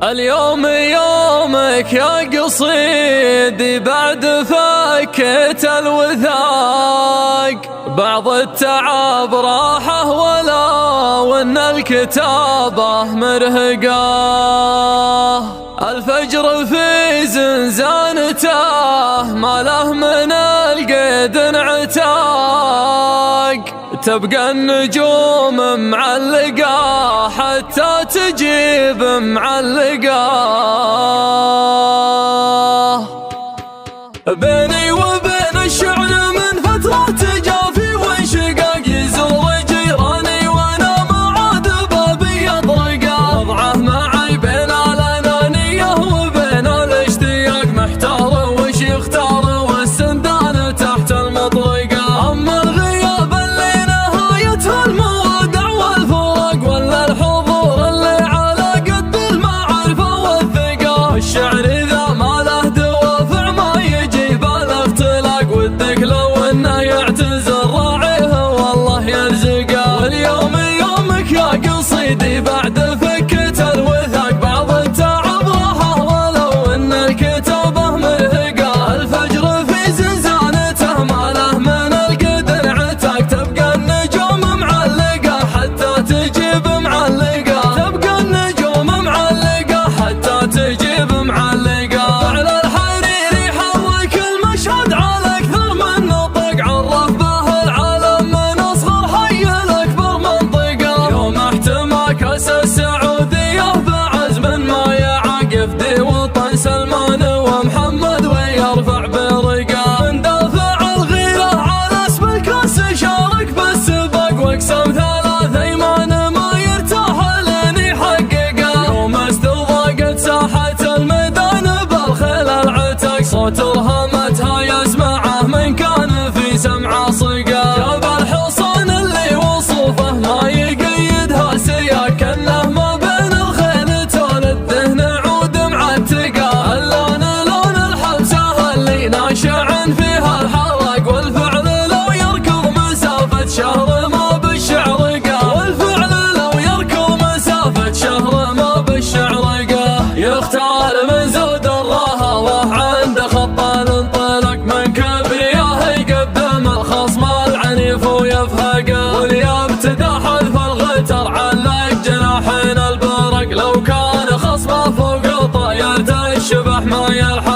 اليوم يومك يا قصيدي بعد فكت الوثاق، بعض التعب راحه ولو ان الكتابة مرهقة. الفجر في زنزانته ما له من القيد انعتاق، تبقى النجوم معلقة حتى تجيب معلقة. بيني وبين الشعر من فترة تجافي وانشقاق، يزور جيراني وانا معاد بابي اطرقه. وضعه معي بين الانانية وبين الاشتياق، محتار وش يختار والسندان تحت المطرقة. اما الغياب اللي نهايته الموادع والفراق، ولا الحضور اللي على قد المعرفة والثقة. الشعر اذا ما له دوافع ما يجيب الاختلاق، ودك لو انه يعتزل راعيه والله يرزقه. واليوم يومك يا قصيدي بعد فكة الوثاق، بعض التعب راحه ولو ان الكتابة مرهقة. الفجر في زنزانته ما له من القدر عتاق، تبقى النجوم معلقة حتى تجيب معلقة. تبقى النجوم معلقة حتى تجيب معلقة. فعل الحريري حرك المشهد على اكثر من نطق، عرف به العالم من اصغر حي الاكبر منطقة. يوم احتمى كاس السعودية بعزم ما يعاقف دي وطن سلمان ومحمد ويرفع برقة. من دافع الغيرة على اسم الكاس شارك بالسباق، واقسم ثلاث ايمان ما يرتاح لين يحققه. يوم استضاقت ساحة الميدان بالخيل العتاق، صوت رهمتها يسمعه من كان في سمعه صقا. جاب الحصان اللي وصوفه ما يقيدها سياق، كانه ما بين الخيل تول الدهن عود معتقه. اللون لون الحبسه اللي ناشع فيها الحرق، والفعل لو يركض مسافة شهر ما بالشعر قاه. والفعل لو يركض مسافة شهر ما بالشعر قاه. يختار من زود الرهوة عند خط الانطلاق، من كبرياه يقدم الخصم العنيف ويفهقه. وليبتدى حذف الغتر علق جناحين البرق، لو كان خصمه فوق طايرته الشبح ما يلحق.